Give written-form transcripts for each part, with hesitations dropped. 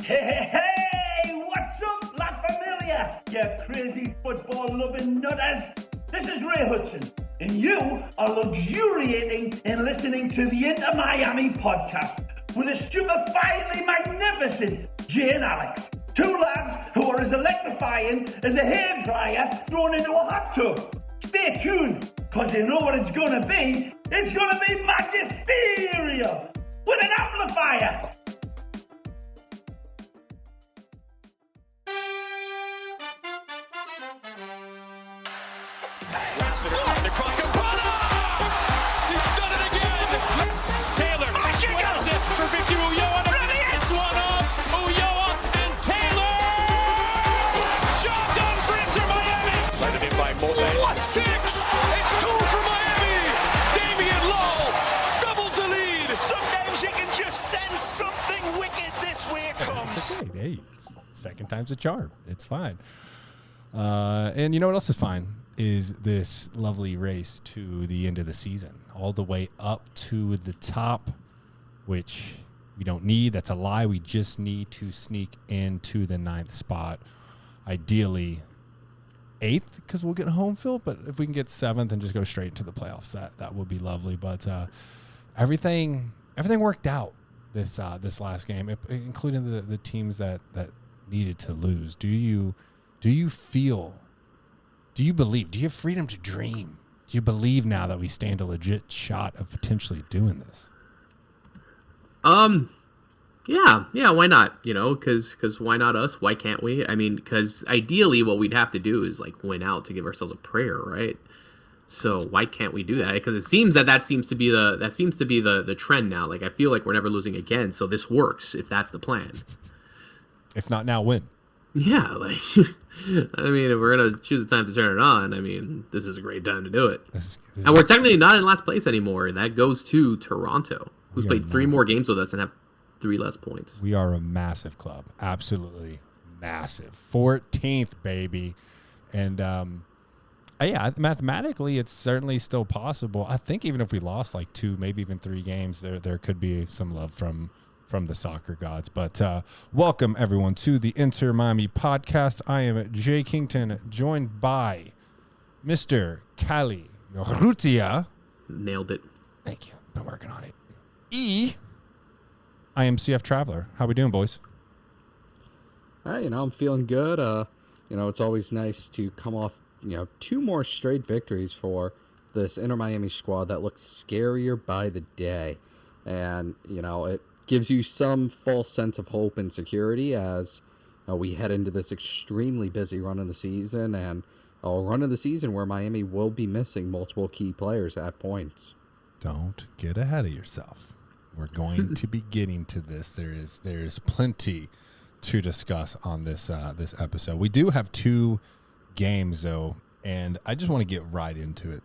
Hey, what's up, La Familia? You crazy football-loving nutters. This is Ray Hudson, and you are luxuriating in listening to the Inter Miami podcast with the stupefyingly magnificent Jay and Alex. Two lads who are as electrifying as a hairdryer thrown into a hot tub. Stay tuned, because you know what it's going to be. It's going to be magisterial with an amplifier. The cross goes, he's done it again. Taylor squares it for Victor Ulloa. It's one up. Ulloa and Taylor. Job done for Inter Miami. Led in by Moses. What? 6. It's 2 for Miami. Damian Lowell doubles the lead. Some days you can just sense something wicked this way it comes. It's okay. Hey, second time's a charm. It's fine. And you know what else is fine? Is this lovely race to the end of the season, all the way up to the top, which we don't need. That's a lie. We just need to sneak into the 9th spot, ideally 8th, because we'll get home field. But if we can get 7th and just go straight into the playoffs, that would be lovely. But everything worked out this last game, including the teams that needed to lose. Do you feel? Do you believe? Do you have freedom to dream? Do you believe now that we stand a legit shot of potentially doing this? Yeah, why not? You know, because why not us? Why can't we? I mean, because ideally what we'd have to do is like win out to give ourselves a prayer, right? So why can't we do that? Because it seems that seems to be the trend now. Like I feel like we're never losing again, so this works if that's the plan. If not now, when? Yeah, like, I mean, if we're going to choose a time to turn it on, I mean, this is a great time to do it. And we're technically not in last place anymore. That goes to Toronto, who's played 3 more games with us and have 3 less points. We are a massive club. Absolutely massive. 14th, baby. And, yeah, mathematically, it's certainly still possible. I think even if we lost like 2, maybe even 3 games, there could be some love from the soccer gods. But welcome, everyone, to the Inter Miami podcast. I am Jay Kington, joined by Mr. Cali Urrutia. Nailed it. Thank you. Been working on it. IMCFTraveller. How we doing, boys? Hey, I'm feeling good. It's always nice to come off, 2 more straight victories for this Inter Miami squad that looks scarier by the day. And, it gives you some false sense of hope and security as we head into this extremely busy run of the season, and a run of the season where Miami will be missing multiple key players at points. Don't get ahead of yourself. We're going to be getting to this. There is plenty to discuss on this episode. We do have 2 games though, and I just want to get right into it.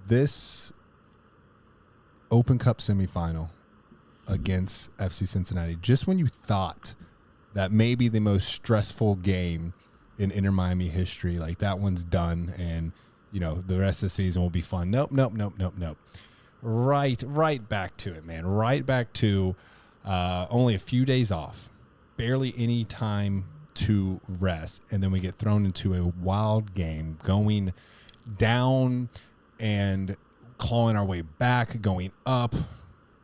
This Open Cup semifinal against FC Cincinnati, just when you thought that maybe the most stressful game in Inter Miami history, like that one's done and, the rest of the season will be fun. Nope. Right back to it, man. Right back to only a few days off, barely any time to rest, and then we get thrown into a wild game, going down and clawing our way back, going up,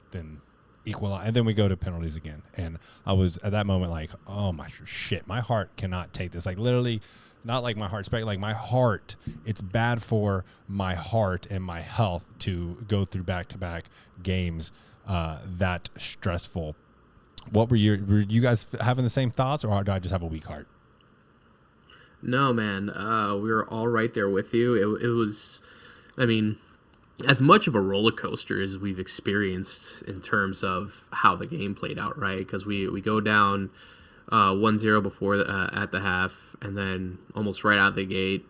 then equalize, and then we go to penalties again. And I was at that moment like, oh my shit, my heart cannot take this. Like literally, not like my heart's back, like my heart. It's bad for my heart and my health to go through back-to-back games that stressful. Were you guys having the same thoughts, or do I just have a weak heart? No, man. We were all right there with you. It was, I mean, as much of a roller coaster as we've experienced in terms of how the game played out, right? Because we go down 1-0 before at the half, and then almost right out of the gate,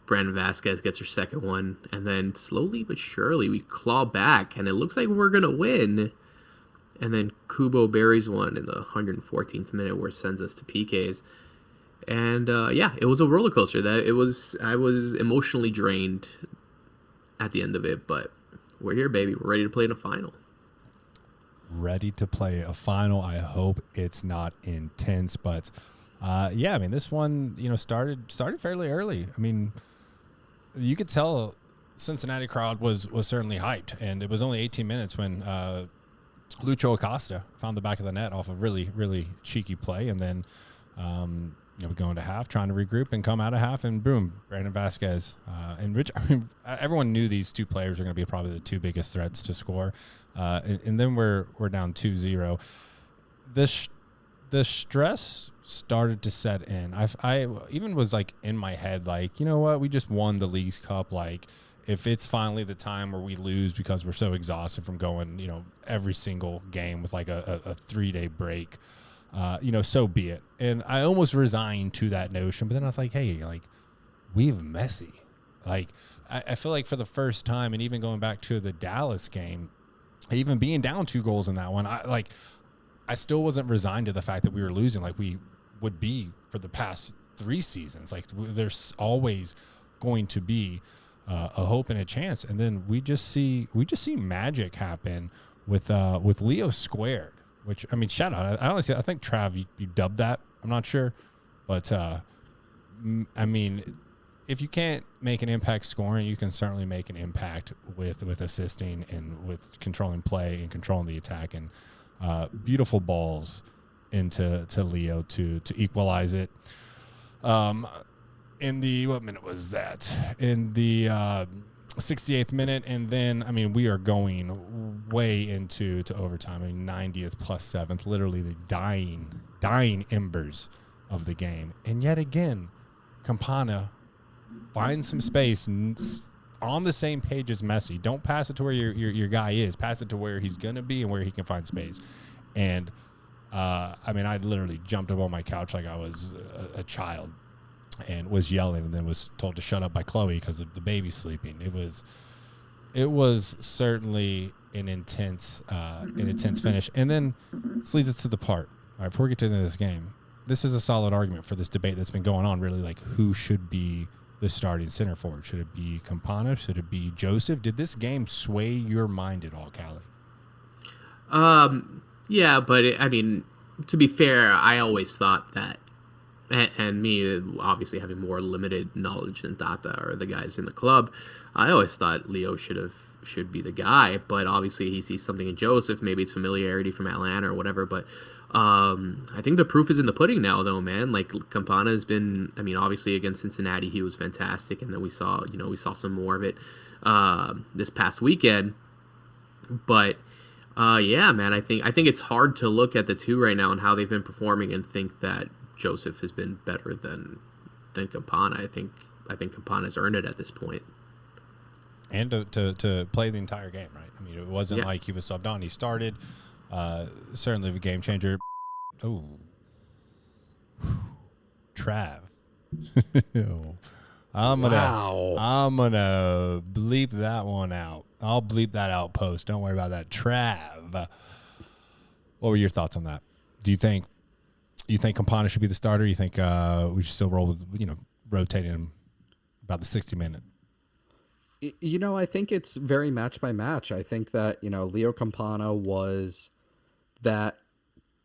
Brandon Vasquez gets her second one, and then slowly but surely we claw back, and it looks like we're gonna win. And then Kubo buries one in the 114th minute, where it sends us to PKs. And it was a roller coaster. I was emotionally drained at the end of it, but we're here, baby. We're ready to play in a final. ready to play a final. I hope it's not intense, but yeah, I mean, this one, started fairly early. I mean, you could tell Cincinnati crowd was certainly hyped, and it was only 18 minutes when Lucho Acosta found the back of the net off a really, really cheeky play, and then we go into half, trying to regroup and come out of half, and boom, Brandon Vasquez and Rich. I mean, everyone knew these two players are going to be probably the two biggest threats to score, and then we're down 2-0. The stress started to set in. I even was like in my head, like, you know what, we just won the Leagues Cup. Like, if it's finally the time where we lose because we're so exhausted from going, every single game with like a 3-day break, so be it. And I almost resigned to that notion, but then I was like, hey, like, we have Messi. Like, I feel like for the first time, and even going back to the Dallas game, even being down 2 goals in that one, I still wasn't resigned to the fact that we were losing like we would be for the past 3 seasons. Like, there's always going to be a hope and a chance. And then we just see magic happen with Leo squared, which, I mean, shout out. I honestly, I think Trav, you dubbed that. I'm not sure, but I mean, if you can't make an impact scoring, you can certainly make an impact with assisting and with controlling play and controlling the attack. And beautiful balls into Leo to equalize it. In the, what minute was that? In the 68th minute, and then, I mean, we are going way into overtime. I mean, 90th plus 7th, literally the dying embers of the game. And yet again, Campana finds some space on the same page as Messi. Don't pass it to where your guy is. Pass it to where he's going to be and where he can find space. And, I mean, I literally jumped up on my couch like I was a child and was yelling, and then was told to shut up by Chloe because the baby's sleeping. It was certainly an intense finish. And then this leads us to the part. All right, before we get to the end of this game, this is a solid argument for this debate that's been going on, really, like who should be the starting center forward. Should it be Campana? Should it be Joseph? Did this game sway your mind at all, Callie? Yeah, but I mean, to be fair, I always thought that, and me obviously having more limited knowledge than Tata or the guys in the club, I always thought Leo should be the guy. But obviously he sees something in Joseph. Maybe it's familiarity from Atlanta or whatever. But I think the proof is in the pudding now, though, man. Like, Campana has been, I mean, obviously against Cincinnati he was fantastic, and then we saw some more of it this past weekend. But yeah, man, I think it's hard to look at the two right now and how they've been performing and think that Joseph has been better than Campana. I think Campana's earned it at this point. And to play the entire game, right? I mean, it wasn't like he was subbed on. He started. Certainly a game changer. Oh, Trav. I'm gonna bleep that one out. I'll bleep that out post. Don't worry about that. Trav, what were your thoughts on that? Do you think Campana should be the starter? You think we should still roll with, rotating him about the 60-minute? I think it's very match by match. I think that, Leo Campana was that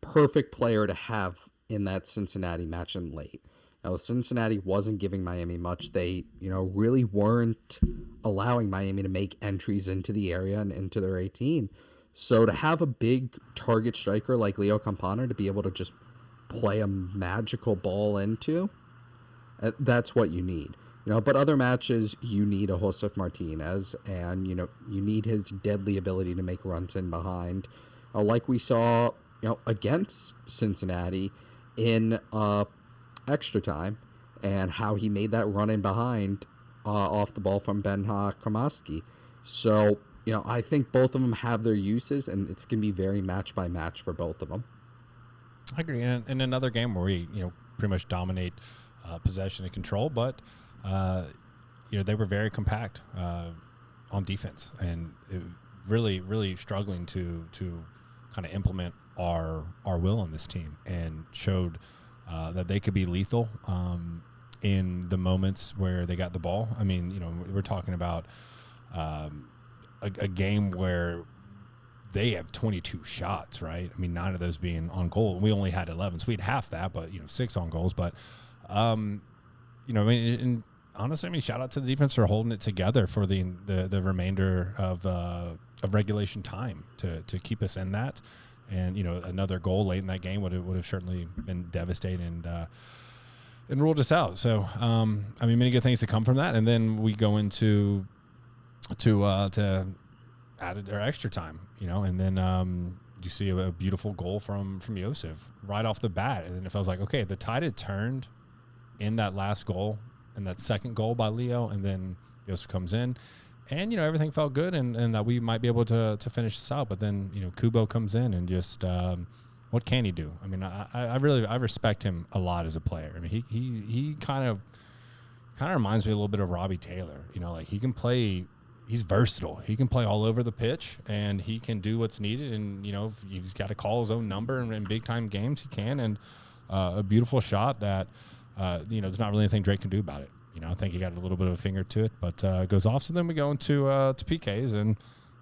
perfect player to have in that Cincinnati match in late. Now, Cincinnati wasn't giving Miami much. They, really weren't allowing Miami to make entries into the area and into their 18. So to have a big target striker like Leo Campana to be able to just play a magical ball into, that's what you need. But other matches, you need a Josef Martinez, and, you need his deadly ability to make runs in behind. Like we saw, against Cincinnati in extra time, and how he made that run in behind off the ball from Ben-Ha Kramovsky. So, I think both of them have their uses, and it's going to be very match by match for both of them. I agree. In another game where we, pretty much dominate possession and control, but they were very compact on defense, and really struggling to kind of implement our will on this team, and showed that they could be lethal in the moments where they got the ball. I mean, we're talking about a game where they have 22 shots, right? I mean, 9 of those being on goal. We only had 11, so we had half that, but 6 on goals. But I mean, and honestly, I mean, shout out to the defense for holding it together for the remainder of regulation time to keep us in that. And another goal late in that game would have certainly been devastating and ruled us out. So I mean, many good things to come from that. And then we go into added our extra time, and then you see a beautiful goal from Josef right off the bat. And then if I was like, okay, the tide had turned in that last goal and that second goal by Leo, and then Josef comes in, and everything felt good, and that we might be able to finish this out. But then Kubo comes in and just what can he do? I mean, I really respect him a lot as a player. I mean, he kind of reminds me a little bit of Robbie Taylor. Like he can play. He's versatile. He can play all over the pitch, and he can do what's needed. And if he's got to call his own number in big time games, he can. And a beautiful shot that there's not really anything Drake can do about it. I think he got a little bit of a finger to it, but it goes off. So then we go into to PKs and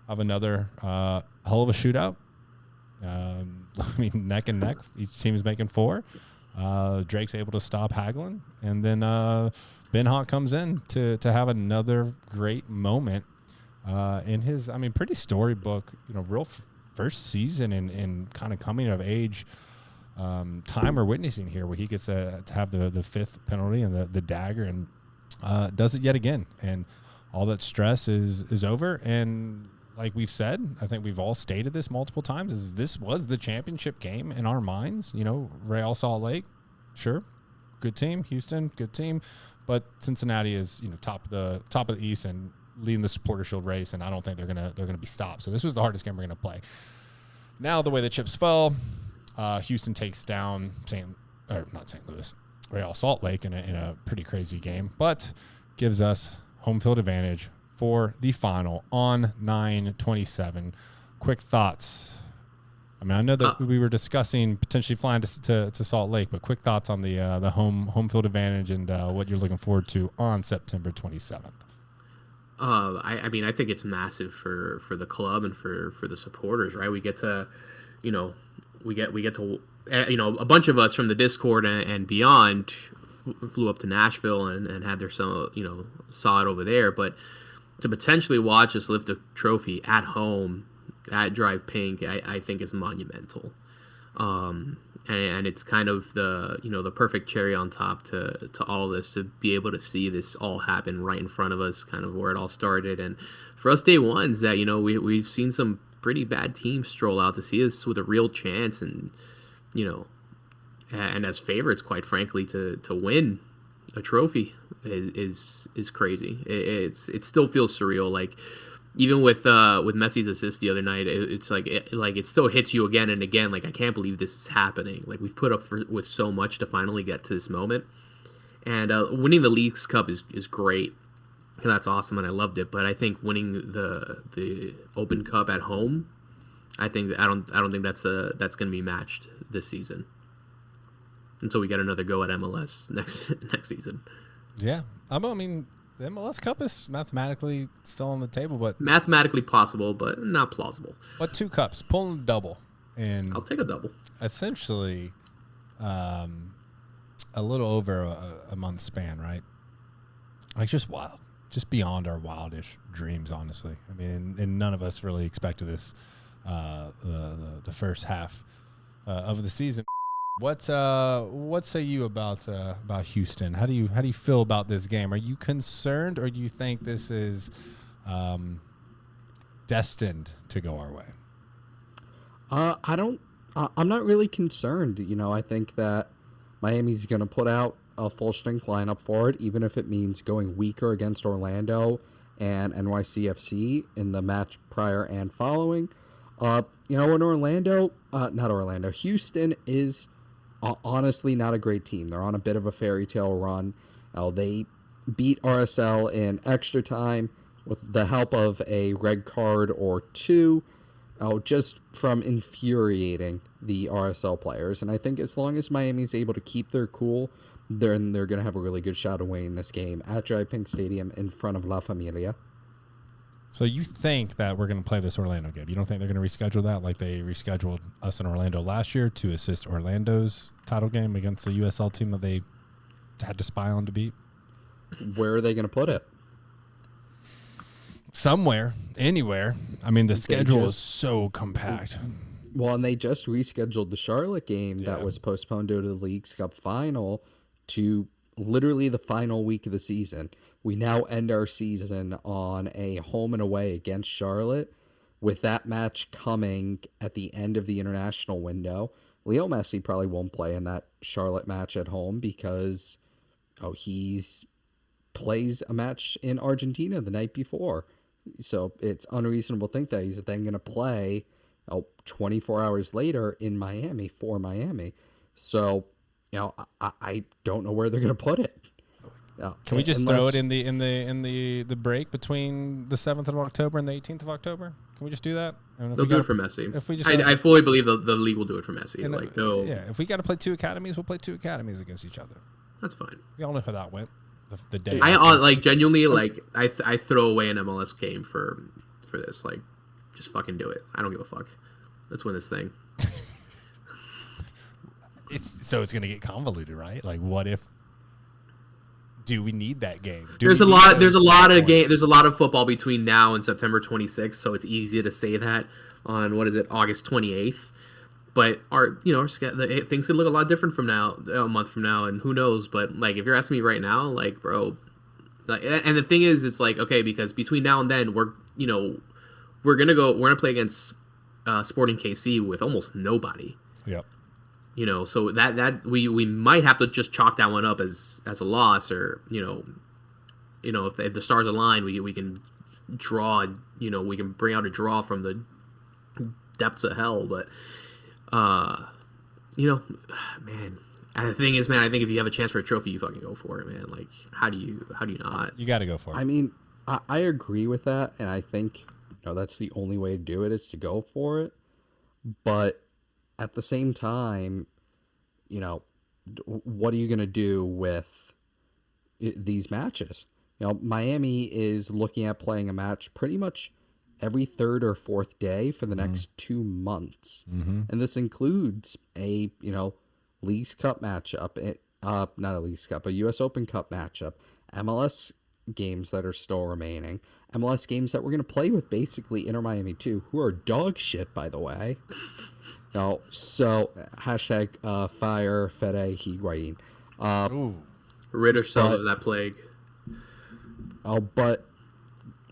have another hell of a shootout. I mean, neck and neck. Each team is making 4. Drake's able to stop haggling, and then Ben Hawk comes in to have another great moment in his, pretty storybook, real first season and kind of coming of age time we're witnessing here, where he gets to have the 5th penalty and the dagger, and does it yet again. And all that stress is over. And like we've said, I think we've all stated this multiple times, is this was the championship game in our minds. Real Salt Lake, sure, good team. Houston, good team. But Cincinnati is, top of the East and leading the Supporter Shield race, and I don't think they're gonna be stopped. So this was the hardest game we're gonna play. Now the way the chips fell, Houston takes down Real Salt Lake in a pretty crazy game, but gives us home field advantage for the final on 9/27. Quick thoughts. I know that we were discussing potentially flying to Salt Lake, but quick thoughts on the home field advantage and what you're looking forward to on September 27th. I think it's massive for the club and for the supporters, right? We get to, we get to, a bunch of us from the Discord and beyond flew up to Nashville and had their saw it over there, but to potentially watch us lift a trophy at home at Drive Pink, I think is monumental. And it's kind of the perfect cherry on top to all this, to be able to see this all happen right in front of us, kind of where it all started. And for us day ones that, we've seen some pretty bad teams stroll out, to see us with a real chance and as favorites, quite frankly, to win a trophy is crazy. It still feels surreal. Like, even with Messi's assist the other night, it's like it still hits you again and again. Like, I can't believe this is happening. Like, we've put up with so much to finally get to this moment, and winning the Leagues Cup is great, and that's awesome, and I loved it. But I think winning the Open Cup at home, I don't think that's going to be matched this season until we get another go at MLS next season. Yeah, the MLS Cup is mathematically still on the table, but mathematically possible, but not plausible. But 2 cups, pulling a double, and I'll take a double. Essentially, a little over a month span, right? Like, just wild, just beyond our wildest dreams, honestly. And none of us really expected this. The first half of the season. What say you about Houston? How do you feel about this game? Are you concerned, or do you think this is destined to go our way? I'm not really concerned. I think that Miami's going to put out a full strength lineup for it, even if it means going weaker against Orlando and NYCFC in the match prior and following. Houston is honestly not a great team. They're on a bit of a fairy tale run. They beat RSL in extra time with the help of a red card or 2, just from infuriating the RSL players. And I think as long as Miami's able to keep their cool, then they're going to have a really good shot of winning this game at Drive Pink Stadium in front of La Familia. So you think that we're going to play this Orlando game? You don't think they're going to reschedule that like they rescheduled us in Orlando last year to assist Orlando's title game against the USL team that they had to spy on to beat? Where are they going to put it? Somewhere, anywhere. I mean, the schedule is so compact. Well, and they just rescheduled the Charlotte game that was postponed due to the Leagues Cup final to literally the final week of the season. We now end our season on a home and away against Charlotte, with that match coming at the end of the international window. Leo Messi probably won't play in that Charlotte match at home because he's plays a match in Argentina the night before. So it's unreasonable to think that he's then going to play 24 hours later in Miami for Miami. So, I don't know where they're going to put it. Can we just throw it in the break between the 7th of October and the 18th of October? Can we just do that? They'll do it for Messi. If we just I fully believe the league will do it for Messi. If we got to play two academies, we'll play two academies against each other. That's fine. We all know how that went. The day I genuinely I throw away an MLS game for this. Like, just fucking do it. I don't give a fuck. Let's win this thing. It's going to get convoluted, right? Like, what if? Do we need that game? There's a lot of football between now and September 26th, so it's easy to say that on August 28th. But things could look a lot different from now, a month from now, and who knows? But like, if you're asking me right now, like, bro, like, and the thing is, it's like, okay, because between now and then, we're gonna play against Sporting KC with almost nobody. Yep. So that we might have to just chalk that one up as a loss, or if the stars align, we can draw. We can bring out a draw from the depths of hell. But man, and the thing is, man, I think if you have a chance for a trophy, you fucking go for it, man. Like, how do you not? You got to go for it. I mean, I agree with that, and I think that's the only way to do it, is to go for it. But at the same time, what are you going to do with these matches? Miami is looking at playing a match pretty much every third or fourth day for the next 2 months. Mm-hmm. And this includes a, Leagues Cup matchup, not a Leagues Cup, a U.S. Open Cup matchup, MLS games that are still remaining, MLS games that we're going to play with basically Inter Miami 2, who are dog shit, by the way. So hashtag fire Fede Higuain. Rid ourselves of that plague. But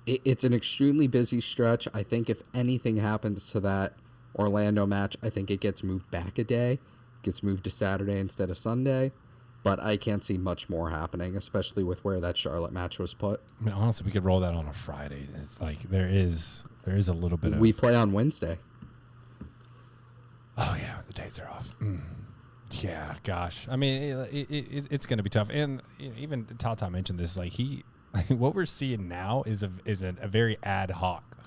it's an extremely busy stretch. I think if anything happens to that Orlando match, I think it gets moved back a day. Gets moved to Saturday instead of Sunday. But I can't see much more happening, especially with where that Charlotte match was put. I mean, honestly, we could roll that on a Friday. It's like there is a little bit of... We play on Wednesday. Oh, yeah, the dates are off. Yeah, gosh. I mean, it's going to be tough. And even Tata mentioned this. Like, what we're seeing now is a very ad hoc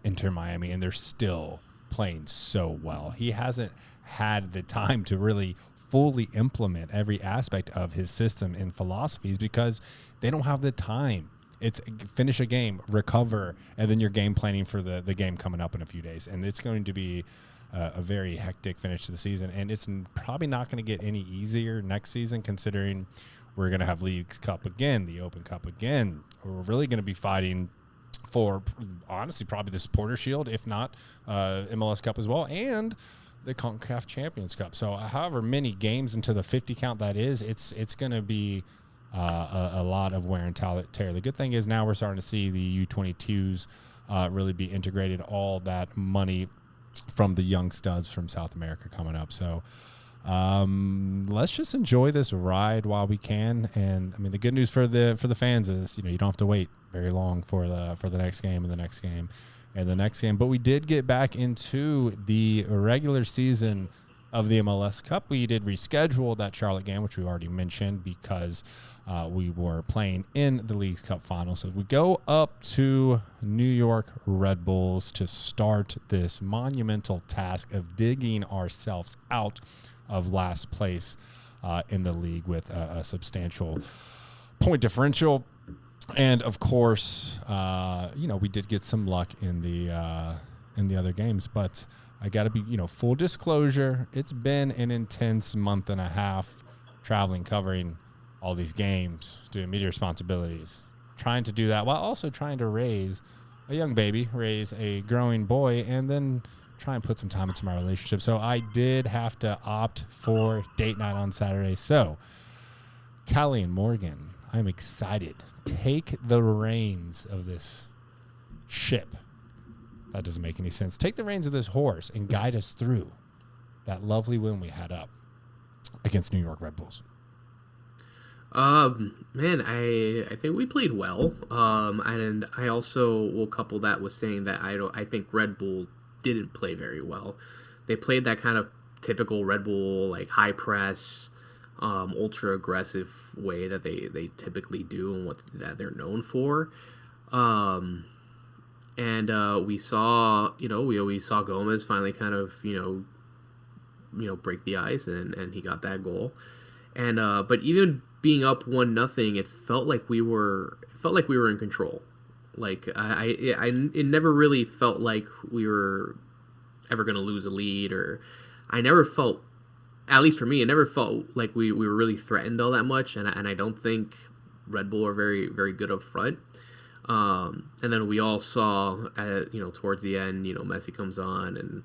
Inter Miami, and they're still playing so well. He hasn't had the time to really fully implement every aspect of his system and philosophies because they don't have the time. It's finish a game, recover, and then you're game planning for the game coming up in a few days. And it's going to be a very hectic finish to the season. And it's probably not going to get any easier next season, considering we're going to have Leagues Cup again, the Open Cup again. We're really going to be fighting for, honestly, probably the Supporter Shield, if not MLS Cup as well, and the CONCACAF Champions Cup. So however many games into the 50 count that is, it's going to be a lot of wear and tear. The good thing is now we're starting to see the U22s really be integrated, all that money from the young studs from South America coming up. So let's just enjoy this ride while we can. And I mean, the good news for the fans is, you don't have to wait very long for the next game and the next game and the next game. But we did get back into the regular season of the MLS Cup. We did reschedule that Charlotte game, which we already mentioned, because we were playing in the Leagues Cup final. So we go up to New York Red Bulls to start this monumental task of digging ourselves out of last place in the league with a substantial point differential. And of course, we did get some luck in the other games, but I got to be, full disclosure. It's been an intense month and a half traveling, covering all these games, doing media responsibilities, trying to do that while also trying to raise a young baby, raise a growing boy, and then try and put some time into my relationship. So I did have to opt for date night on Saturday. So, Callie and Morgan, I'm excited. Take the reins of this ship. That doesn't make any sense. Take the reins of this horse and guide us through that lovely win we had up against New York Red Bulls. Man, I think we played well. And I also will couple that with saying that I think Red Bull didn't play very well. They played that kind of typical Red Bull, like high press, ultra aggressive way that they typically do and that they're known for. We saw, we saw Gomez finally kind of, break the ice and he got that goal. And but even being up 1-0, it felt like we were in control. Like it never really felt like we were ever going to lose a lead, or I never felt, at least for me, it never felt like we were really threatened all that much. And I don't think Red Bull are very, very good up front. And then we all saw, towards the end, Messi comes on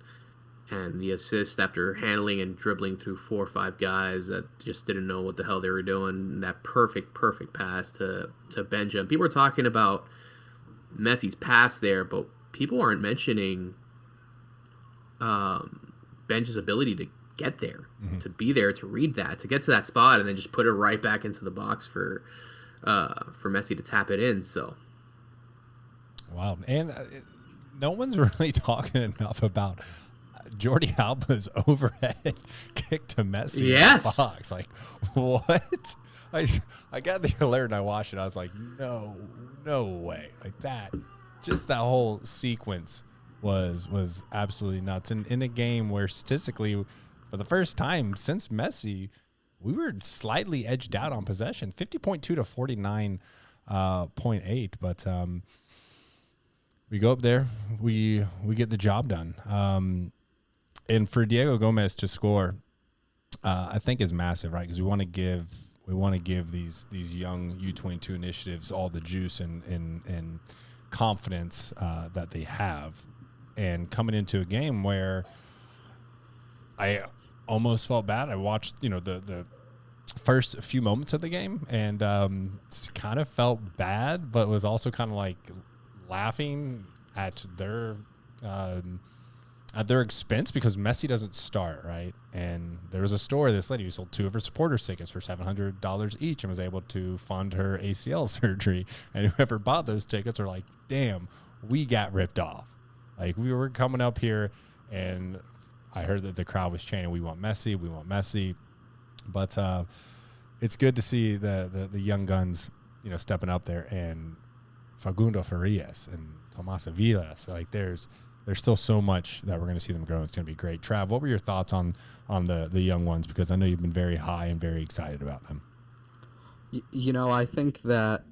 and the assist after handling and dribbling through 4 or 5 guys that just didn't know what the hell they were doing. That perfect pass to Benja. People are talking about Messi's pass there, but people aren't mentioning Benja's ability to get there, to be there, to read that, to get to that spot, and then just put it right back into the box for Messi to tap it in. So. Wow. And no one's really talking enough about Jordi Alba's overhead kick to Messi in the box. Like, what? I got the alert and I watched it. I was like, no way. Like that, just that whole sequence was absolutely nuts. And in a game where statistically, for the first time since Messi, we were slightly edged out on possession, 50.2 to 49.8. But we go up there, we get the job done. And for Diego Gomez to score, I think is massive, right? Because we want to give these young U22 initiatives all the juice and confidence that they have. And coming into a game where I almost felt bad. I watched, the first few moments of the game and kind of felt bad, but was also kind of like laughing at their expense because Messi doesn't start, right? And there was a story, this lady who sold 2 of her supporters tickets for $700 each and was able to fund her ACL surgery. And whoever bought those tickets are like, damn, we got ripped off. Like, we were coming up here and I heard that the crowd was chanting, we want Messi, we want Messi. But it's good to see the young guns, stepping up there, and Facundo Farias and Tomas Avila. So, like, there's still so much that we're going to see them grow. It's going to be great. Trav, what were your thoughts on the young ones? Because I know you've been very high and very excited about them. I think that,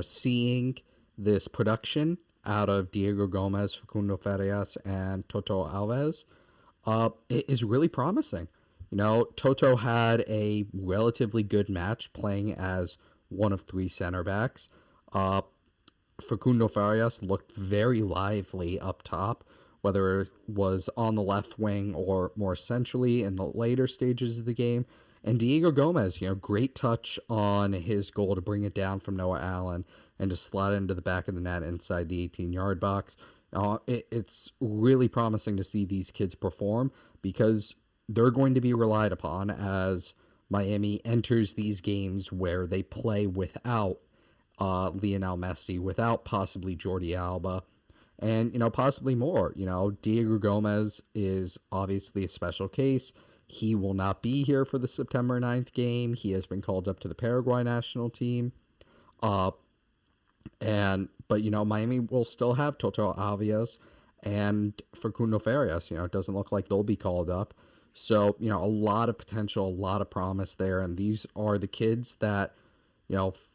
seeing this production out of Diego Gomez, Facundo Farias, and Toto Alves it is really promising. Toto had a relatively good match playing as one of 3 center backs. Facundo Farias looked very lively up top, whether it was on the left wing or more centrally in the later stages of the game. And Diego Gomez, great touch on his goal to bring it down from Noah Allen and to slot into the back of the net inside the 18-yard box. It's really promising to see these kids perform because they're going to be relied upon as Miami enters these games where they play without Lionel Messi, without possibly Jordi Alba, and, possibly more. Diego Gomez is obviously a special case. He will not be here for the September 9th game. He has been called up to the Paraguay national team. But Miami will still have Toto Alves and Facundo Farias. It doesn't look like they'll be called up. So, a lot of potential, a lot of promise there. And these are the kids that,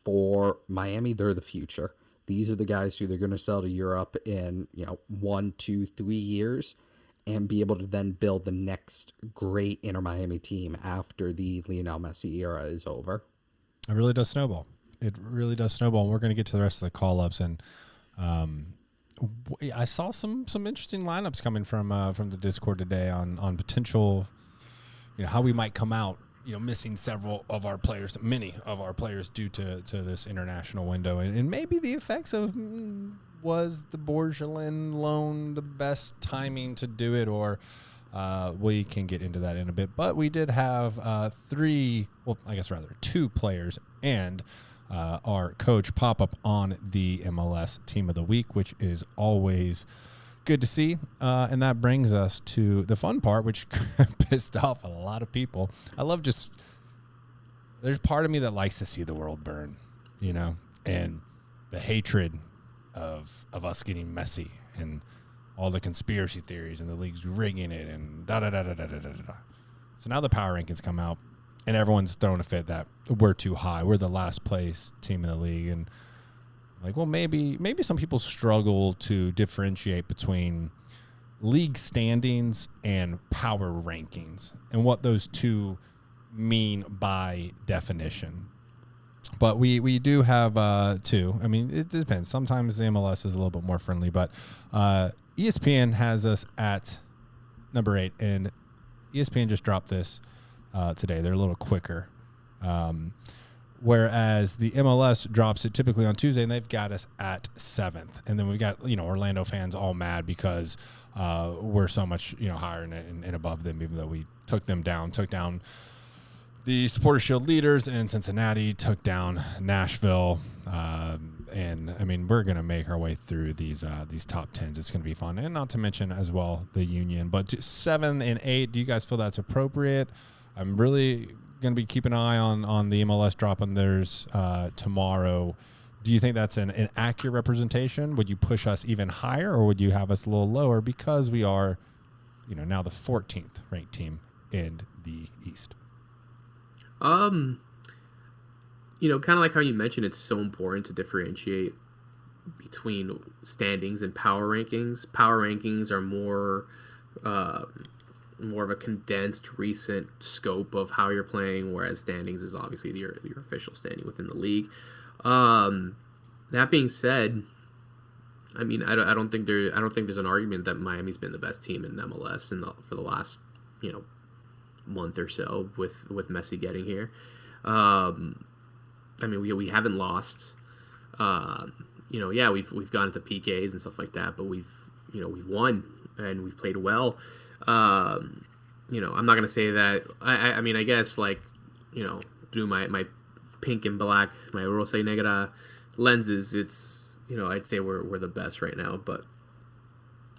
for Miami, they're the future. These are the guys who they're going to sell to Europe in, 1, 2, 3 years and be able to then build the next great Inter Miami team after the Lionel Messi era is over. It really does snowball. It really does snowball. And we're going to get to the rest of the call-ups. And I saw some interesting lineups coming from the Discord today on potential, how we might come out, missing many of our players due to this international window. And maybe the effects of was the Borgelin loan the best timing to do it, or we can get into that in a bit. But we did have two players and our coach pop up on the MLS Team of the Week, which is always good to see. And that brings us to the fun part, which pissed off a lot of people. There's part of me that likes to see the world burn, and the hatred of us getting Messi and all the conspiracy theories and the league's rigging it and da-da-da-da-da-da-da-da. So now the power rankings come out, and everyone's throwing a fit that we're too high. We're the last place team in the league. And maybe some people struggle to differentiate between league standings and power rankings and what those two mean by definition. But we do have two. I mean, it depends. Sometimes the MLS is a little bit more friendly, but ESPN has us at number 8, and ESPN just dropped this today. They're a little quicker. Whereas the MLS drops it typically on Tuesday, and they've got us at 7th. And then we've got, Orlando fans all mad because we're so much, higher and above them, even though we took down the Supporters Shield leaders in Cincinnati, took down Nashville. And, I mean, we're going to make our way through these top 10s. It's going to be fun. And not to mention as well the Union. But 7 and 8, do you guys feel that's appropriate? I'm really going to be keeping an eye on the MLS dropping theirs tomorrow. Do you think that's an accurate representation? Would you push us even higher, or would you have us a little lower because we are, now the 14th ranked team in the East? Kind of like how you mentioned, it's so important to differentiate between standings and power rankings. Power rankings are more of a condensed recent scope of how you're playing, whereas standings is obviously your official standing within the league. That being said, I mean, I don't think there's an argument that Miami's been the best team in MLS for the last month or so with Messi getting here. I mean, we haven't lost. We've gone into PKs and stuff like that, but we've won and we've played well. I'm not gonna say that. I mean, I guess through my pink and black, my Rosé Negra lenses, it's I'd say we're the best right now, but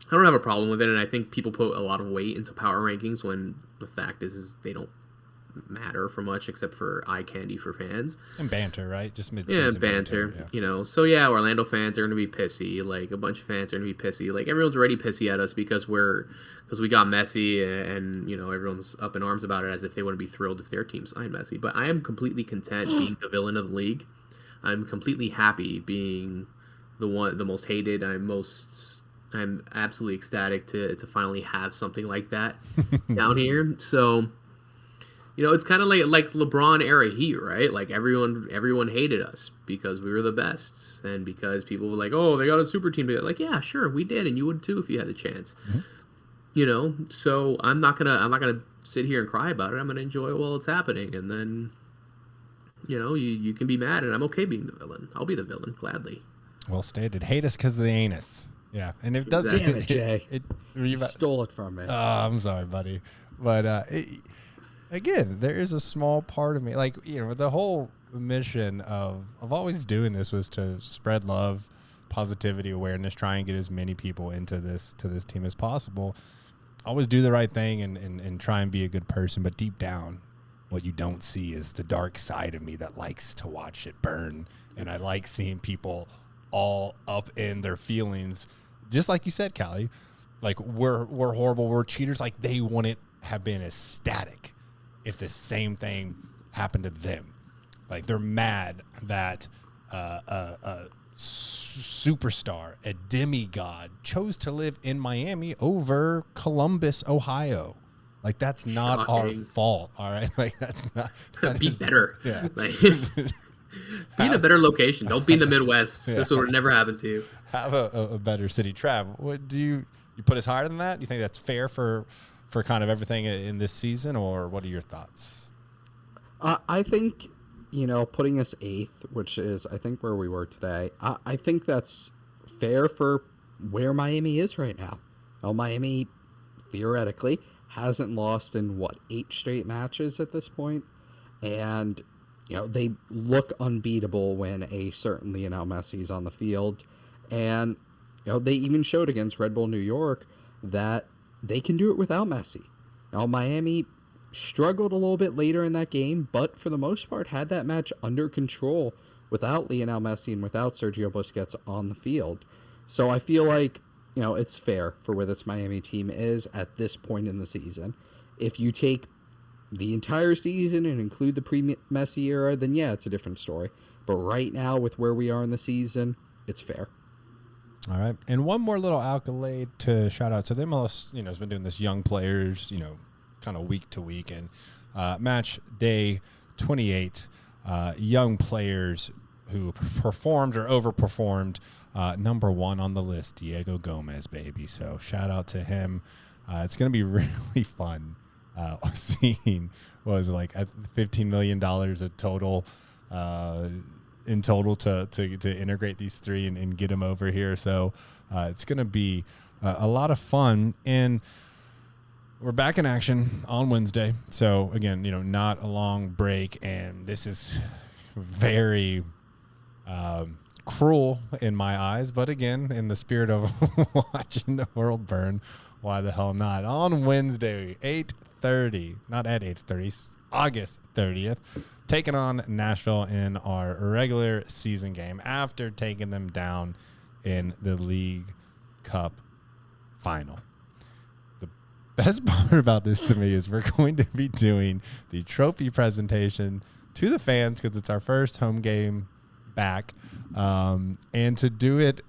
I don't have a problem with it. And I think people put a lot of weight into power rankings when the fact is they don't matter for much except for eye candy for fans and banter, right? Just mid-season banter. Yeah. So Orlando fans are going to be pissy. Like a bunch of fans are going to be pissy. Like everyone's already pissy at us because we got Messi, and everyone's up in arms about it as if they wouldn't be thrilled if their team signed Messi. But I am completely content being the villain of the league. I'm completely happy being the most hated. I'm absolutely ecstatic to finally have something like that down here. So it's kind of like LeBron era Heat, right? Like everyone hated us because we were the best, and because people were like, "Oh, they got a super team." Like, yeah, sure, we did, and you would too if you had the chance. Mm-hmm. So I'm not gonna sit here and cry about it. I'm gonna enjoy it while it's happening, and then you can be mad, and I'm okay being the villain. I'll be the villain gladly. Well stated. Hate us because of the anus. Yeah, and it does. Damn it, Jay! You stole it from me. Oh, I'm sorry, buddy, but again, there is a small part of me, the whole mission of always doing this was to spread love, positivity, awareness, try and get as many people into this team as possible. Always do the right thing and try and be a good person, but deep down, what you don't see is the dark side of me that likes to watch it burn, and I like seeing people all up in their feelings, just like you said, Cali. Like we're horrible, we're cheaters. Like they wouldn't have been ecstatic if the same thing happened to them. Like, they're mad that a superstar, a demigod, chose to live in Miami over Columbus, Ohio. Like, that's not our fault, all right? Like, that's not. Be better. Yeah. Like, be in a better location. Don't be in the Midwest. Yeah. This would never happen to you. Have a better city. Trav, what do you put us higher than that? Do you think that's fair for kind of everything in this season, or what are your thoughts? I think, putting us 8th, which is, I think, where we were today, I think that's fair for where Miami is right now. Well, Miami, theoretically, hasn't lost in, 8 straight matches at this point? And, they look unbeatable when a certain Lionel Messi's on the field. And, they even showed against Red Bull New York that they can do it without Messi. Now, Miami struggled a little bit later in that game, but for the most part had that match under control without Lionel Messi and without Sergio Busquets on the field. So I feel like, it's fair for where this Miami team is at this point in the season. If you take the entire season and include the pre-Messi era, then yeah, it's a different story. But right now, with where we are in the season, it's fair. All right. And one more little accolade to shout out to the MLS, has been doing this young players, kind of week to week. And match day 28, young players who performed or overperformed, number 1 on the list, Diego Gomez, baby. So shout out to him. It's going to be really fun seeing what was it, like $15 million of total in total to integrate these 3 and get them over here. So it's going to be a lot of fun. And we're back in action on Wednesday. So again, not a long break, and this is very cruel in my eyes, but again, in the spirit of watching the world burn, why the hell not? On Wednesday, 8:30, not at 8:30, August 30th, taking on Nashville in our regular season game after taking them down in the League Cup final. The best part about this to me is we're going to be doing the trophy presentation to the fans because it's our first home game back, and to do it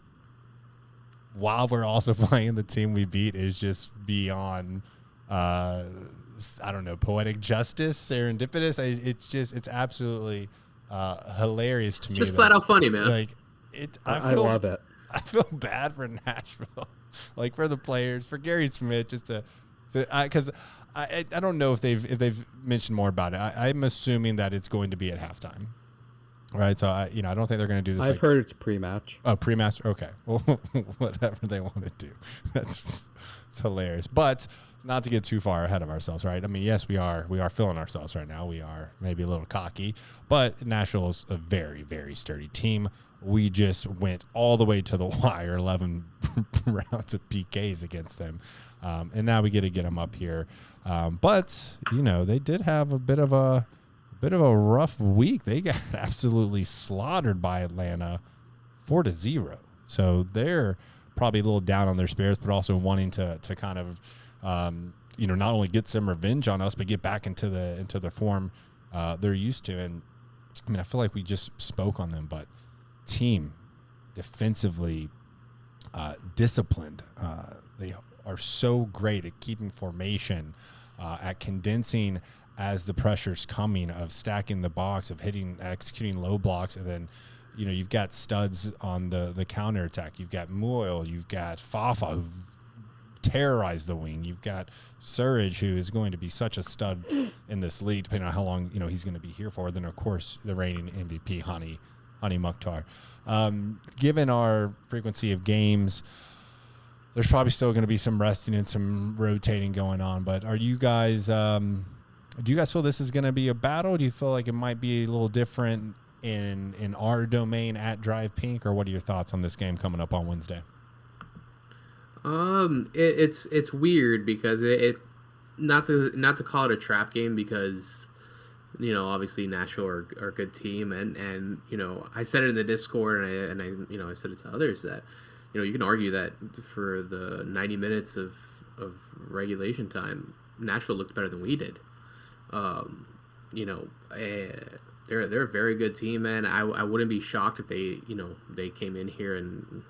while we're also playing the team we beat is just beyond I don't know, poetic justice, serendipitous. It's absolutely hilarious to me. Just flat out funny, man. I love it. I feel bad for Nashville, like for the players, for Gary Smith, just because I don't know if they've mentioned more about it. I'm assuming that it's going to be at halftime. Right, so I don't think they're going to do this. I've heard it's pre-match. Oh, pre-match. Okay, well, whatever they want to do, it's hilarious. But not to get too far ahead of ourselves, right? I mean, yes, we are feeling ourselves right now. We are maybe a little cocky, but Nashville is a very, very sturdy team. We just went all the way to the wire, 11 rounds of PKs against them, and now we get to get them up here. But they did have a bit of a rough week. They got absolutely slaughtered by Atlanta 4-0. So they're probably a little down on their spirits, but also wanting to kind of, not only get some revenge on us, but get back into the form they're used to. And I mean, I feel like we just spoke on them, but team defensively disciplined. They are so great at keeping formation, at condensing as the pressure's coming, of stacking the box, of executing low blocks, and then, you've got studs on the counterattack. You've got Moyle, you've got Fafa, who terrorized the wing. You've got Surridge, who is going to be such a stud in this league, depending on how long, he's going to be here for. Then, of course, the reigning MVP, Hani Mukhtar. Given our frequency of games, there's probably still going to be some resting and some rotating going on, but are you guys... do you guys feel this is going to be a battle? Do you feel like it might be a little different in our domain at Drive Pink, or what are your thoughts on this game coming up on Wednesday? It's weird because it not to call it a trap game, because obviously Nashville are a good team, and I said it in the Discord, and I said it to others that you can argue that for the 90 minutes of regulation time, Nashville looked better than we did. They're a very good team, man. I wouldn't be shocked if they came in here and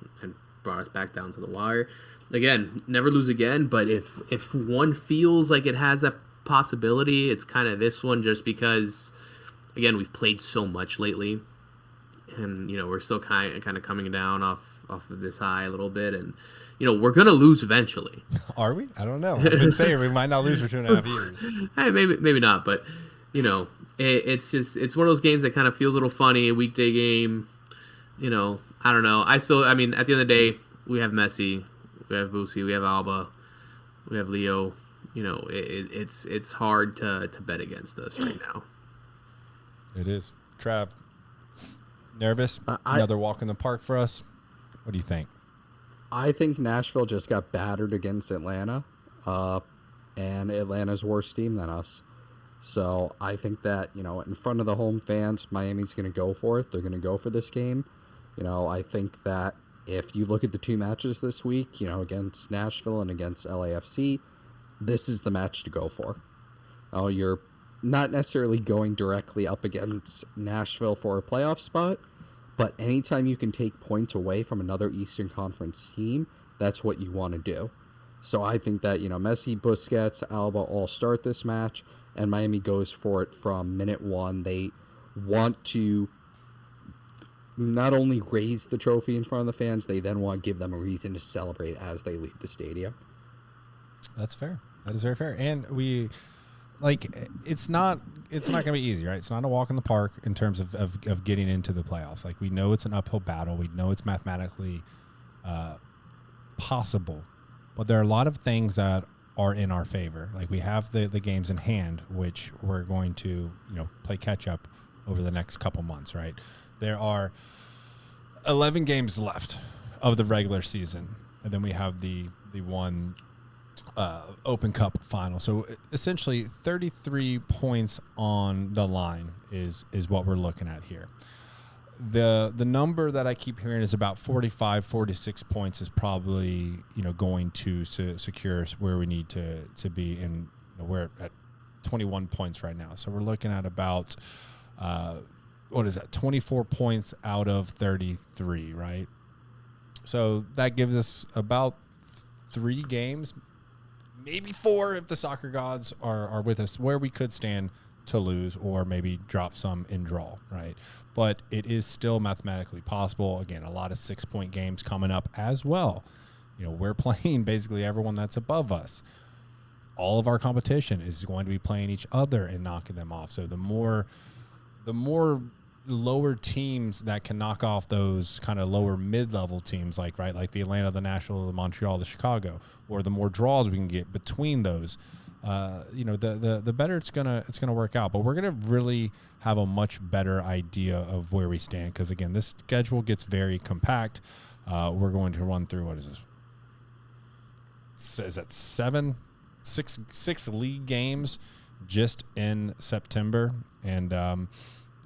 brought us back down to the wire. Again, never lose again, but if one feels like it has that possibility, it's kind of this one, just because, again, we've played so much lately, and we're still kind of coming down off of this high a little bit, and we're gonna lose eventually. Are we? I don't know. I've been saying we might not lose for 2.5 years. Hey, maybe not, but it's one of those games that kind of feels a little funny. A weekday game, I don't know. At the end of the day, we have Messi, we have Boosie, we have Alba, we have Leo. It's hard to bet against us right now. It is. Trav, nervous? Another walk in the park for us? What do you think? I think Nashville just got battered against Atlanta, and Atlanta's worse team than us. So I think that, in front of the home fans, Miami's going to go for it. They're going to go for this game. I think that if you look at the two matches this week, against Nashville and against LAFC, this is the match to go for. You're not necessarily going directly up against Nashville for a playoff spot, but anytime you can take points away from another Eastern Conference team, that's what you want to do. So I think that, Messi, Busquets, Alba all start this match, and Miami goes for it from minute one. They want to not only raise the trophy in front of the fans, they then want to give them a reason to celebrate as they leave the stadium. That's fair. That is very fair. And it's not going to be easy, right? It's not a walk in the park in terms of getting into the playoffs. Like, we know it's an uphill battle. We know it's mathematically possible, but there are a lot of things that are in our favor. Like, we have the games in hand, which we're going to, play catch up over the next couple months, right? There are 11 games left of the regular season, and then we have the one Open Cup final. So essentially 33 points on the line is what we're looking at here. The number that I keep hearing is about 45, 46 points is probably, going to secure us where we need to be. And we're at 21 points right now. So we're looking at about, 24 points out of 33, right? So that gives us about 3 games, maybe 4 if the soccer gods are with us, where we could stand to lose or maybe drop some in draw, right? But it is still mathematically possible. Again, a lot of 6-point games coming up as well. We're playing basically everyone that's above us. All of our competition is going to be playing each other and knocking them off. So the more lower teams that can knock off those kind of lower mid-level teams, like the Atlanta, the Nashville, the Montreal, the Chicago, or the more draws we can get between those, the better it's gonna work out. But we're gonna really have a much better idea of where we stand, because again, this schedule gets very compact. We're going to run through, what is this? Is that 6 league games just in September, and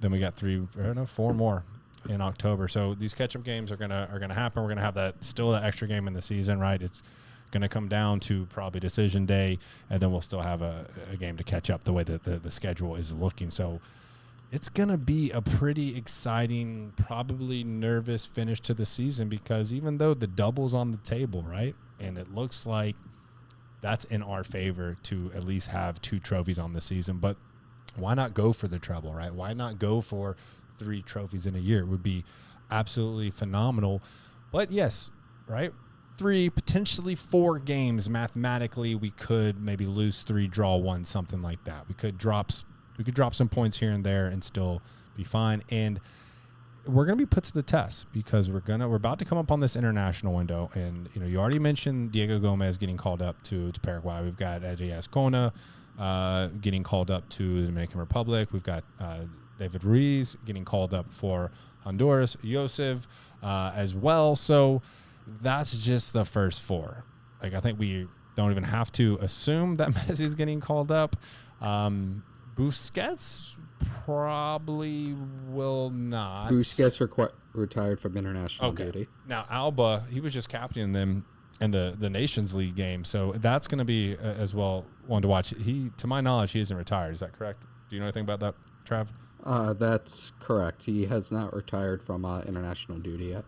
then we got 4 more in October. So these catch-up games are gonna happen. We're gonna have that extra game in the season, right? It's gonna come down to probably decision day, and then we'll still have a game to catch up the way that the schedule is looking. So it's gonna be a pretty exciting, probably nervous finish to the season, because even though the double's on the table, right, and it looks like that's in our favor to at least have 2 trophies on the season, but why not go for the treble, right? Why not go for 3 trophies in a year? It would be absolutely phenomenal. But yes, right, 3, potentially 4 games mathematically, we could maybe lose 3, draw 1, something like that. We could drop some points here and there and still be fine. And we're going to be put to the test, because we're about to come up on this international window. And you already mentioned Diego Gomez getting called up to Paraguay. We've got Eddie Ascona getting called up to the Dominican Republic. We've got David Ruiz getting called up for Honduras, Yosef as well. So that's just the first 4. Like, I think we don't even have to assume that Messi's getting called up. Busquets probably will not. Busquets retired from international duty. Now, Alba, he was just captaining them in the Nations League game, so that's going to be as well one to watch. He, to my knowledge, he isn't retired. Is that correct? Do you know anything about that, Trav? That's correct. He has not retired from international duty yet.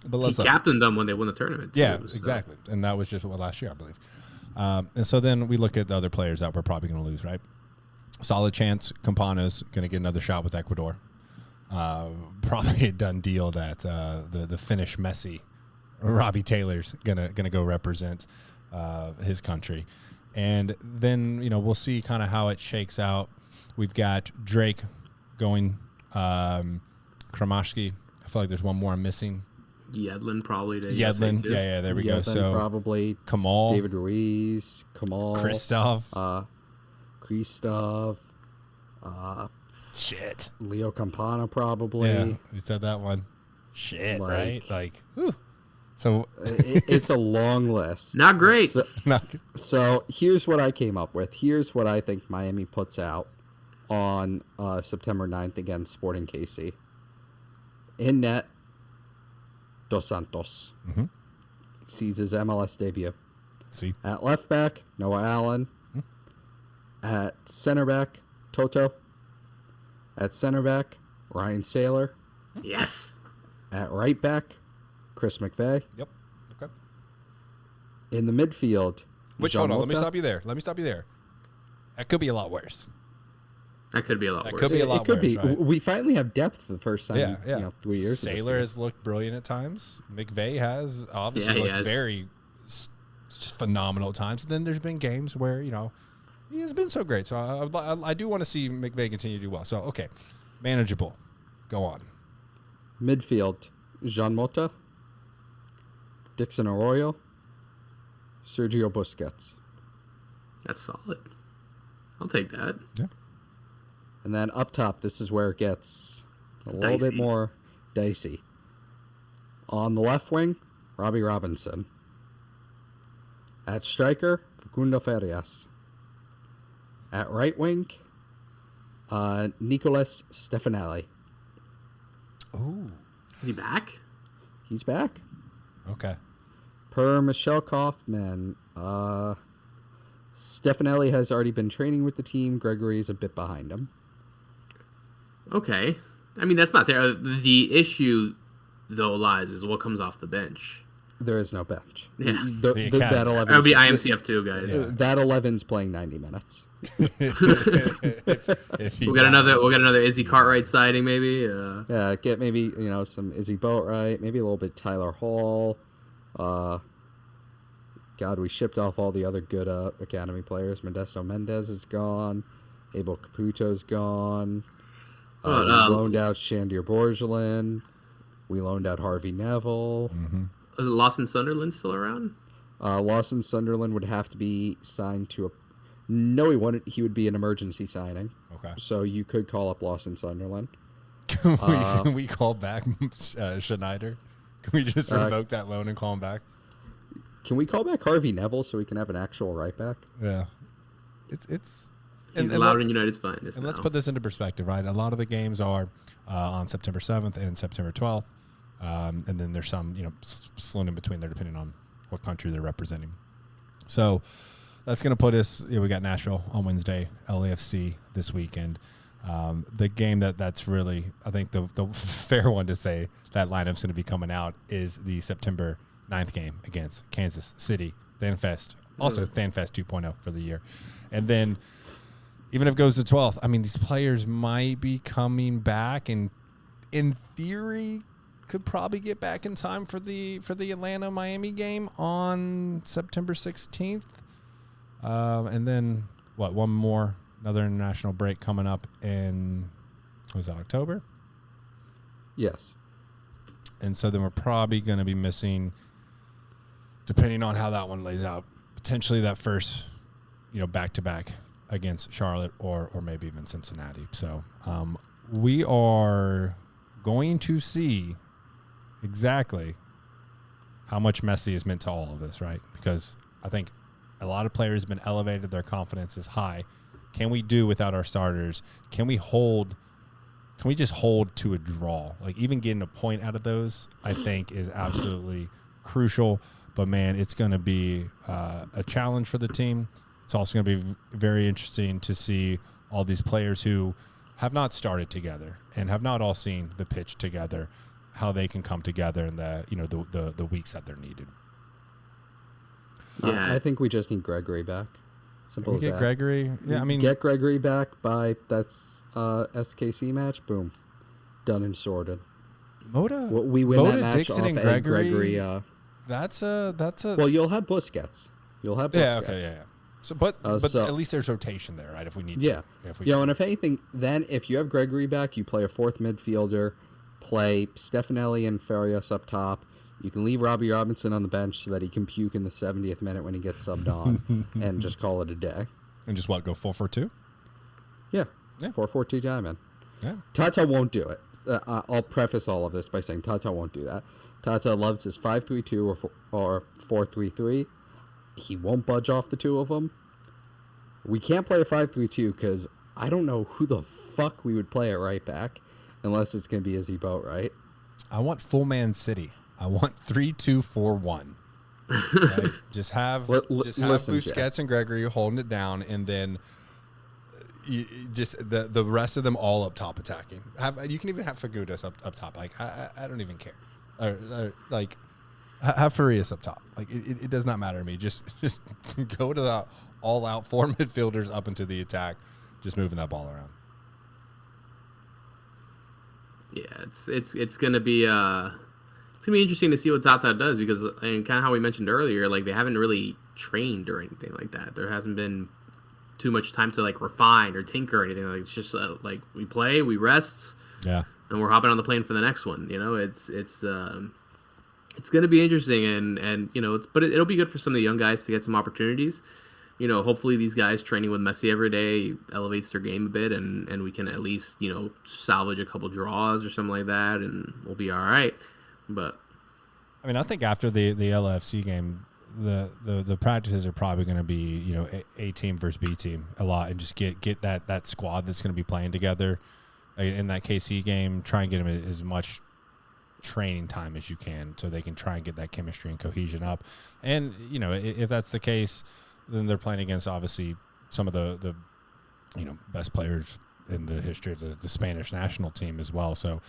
But He captained them when they won the tournament. Too, yeah, so. exactly. And that was just last year, I believe. And so then we look at the other players that we're probably going to lose, right? Solid chance Campana's going to get another shot with Ecuador. Probably a done deal that the Finnish Messi, Robbie Taylor's gonna go represent his country. And then, we'll see kind of how it shakes out. We've got Drake going, Kramashki. I feel like there's one more I'm missing. Yedlin probably. Yedlin, yeah, there we go. So probably Kamal, David Ruiz, Kamal, Kristov, shit, Leo Campana probably. Yeah, we said that one. Shit, right? Like, whew. So it's a long list. Not great. So here's what I came up with. Here's what I think Miami puts out on September 9th against Sporting KC. In net, Dos Santos. Mm-hmm. Sees his MLS debut. See. At left back, Noah Allen. Mm-hmm. At center back, Toto. At center back, Ryan Saylor. Yes. At right back, Chris McVeigh. Yep. Okay. In the midfield, hold on. Let me stop you there. That could be a lot worse. That could be a lot worse. Could be a lot worse. Right? We finally have depth for the first time in 3 years. Saylor has looked brilliant at times. McVeigh has obviously looked very just phenomenal at times. And then there's been games where, he has been so great. So I do want to see McVeigh continue to do well. So, okay, manageable. Go on. Midfield, Jean Mota, Dixon Arroyo, Sergio Busquets. That's solid. I'll take that. Yeah. And then up top, this is where it gets a little bit more dicey. On the left wing, Robbie Robinson. At striker, Facundo Farias. At right wing, Nicolas Stefanelli. Ooh. Is he back? He's back. Okay. Per Michelle Kaufman, Stefanelli has already been training with the team. Gregory is a bit behind him. Okay. I mean, that's not terrible. The issue, though, lies is what comes off the bench. There is no bench. Yeah. That 11. That would be IMCF too, guys. Yeah. That 11's playing 90 minutes. if we'll get another Izzy Cartwright sighting, maybe. Yeah, get maybe some Izzy Boatwright, maybe a little bit Tyler Hall. God, we shipped off all the other good academy players. Modesto Mendez is gone. Abel Caputo's gone. We loaned out Shandir Borgelin. We loaned out Harvey Neville. Mm-hmm. Is Lawson Sunderland still around? Lawson Sunderland would have to be signed to a... No, he wouldn't. He would be an emergency signing. Okay. So you could call up Lawson Sunderland. Can we call back Schneider? Can we just revoke that loan and call him back? Can we call back Harvey Neville so we can have an actual right back? Yeah. It's... He's allowed in United's finest. And let's put this into perspective, right? A lot of the games are on September 7th and September 12th. And then there's some, slowing in between there depending on what country they're representing. So that's going to put us, we got Nashville on Wednesday, LAFC this weekend. The game that's really, I think the fair one to say that lineup's going to be coming out is the September 9th game against Kansas City, ThanFest. Also ThanFest 2.0 for the year. And then even if it goes to 12th, I mean, these players might be coming back and in theory could probably get back in time for the Atlanta-Miami game on September 16th. And then, another international break coming up in, was that October? Yes. And so then we're probably going to be missing, depending on how that one lays out, potentially that first, back-to-back against Charlotte or maybe even Cincinnati. So we are going to see exactly how much Messi is meant to all of this, right? Because I think a lot of players have been elevated. Their confidence is high. Can we do without our starters? Can we just hold to a draw? Like even getting a point out of those, I think is absolutely crucial. But man, it's going to be a challenge for the team. It's also going to be very interesting to see all these players who have not started together and have not all seen the pitch together, how they can come together in the weeks that they're needed. Yeah. I think we just need Gregory back. Simple as Get that. Gregory. Yeah, I mean, get Gregory back by that's SKC match. Boom, done and sorted. We win that match Dixon, off and a Gregory. That's a. Well, you'll have Busquets. Yeah. Okay. Yeah. So, but so- at least there's rotation there, right? If we need Yeah. to. If we And if anything, then if you have Gregory back, you play a fourth midfielder, play Stefanelli and Farias up top. You can leave Robbie Robinson on the bench so that he can puke in the 70th minute when he gets subbed on, and just call it a day. And just go 4-4-2. Yeah. Yeah. 4-4-2 diamond. Yeah. Tata won't do it. I'll preface all of this by saying Tata won't do that. Tata loves his 5-3-2 or 4-3-3. He won't budge off the two of them. We can't play a 5-3-2 because I don't know who the fuck we would play at right back unless it's going to be Izzy Boatwright. I want full man City. I want 3-2-4-1. Right? Just have listen, Busquets Jeff. and Gregory holding it down, and then just the rest of them all up top attacking. You can even have Fagudas up top. Like I don't even care. Or like have Farias up top. Like it does not matter to me. Just go to the all out 4 midfielders up into the attack, just moving that ball around. Yeah, it's gonna be interesting to see what Tata does because, and kind of how we mentioned earlier, like they haven't really trained or anything like that. There hasn't been too much time to like refine or tinker or anything. Like it's just like we play, we rest, Yeah, and we're hopping on the plane for the next one. You know, it's gonna be interesting, and but it'll be good for some of the young guys to get some opportunities. You know, hopefully these guys training with Messi every day elevates their game a bit, and we can at least salvage a couple draws or something like that, and we'll be all right. But I mean, I think after the LAFC game, the practices are probably going to be A team versus B team a lot, and just get that squad that's going to be playing together in that KC game. Try and get them as much training time as you can, so they can try and get that chemistry and cohesion up. And if that's the case, then they're playing against obviously some of the best players in the history of the Spanish national team as well. So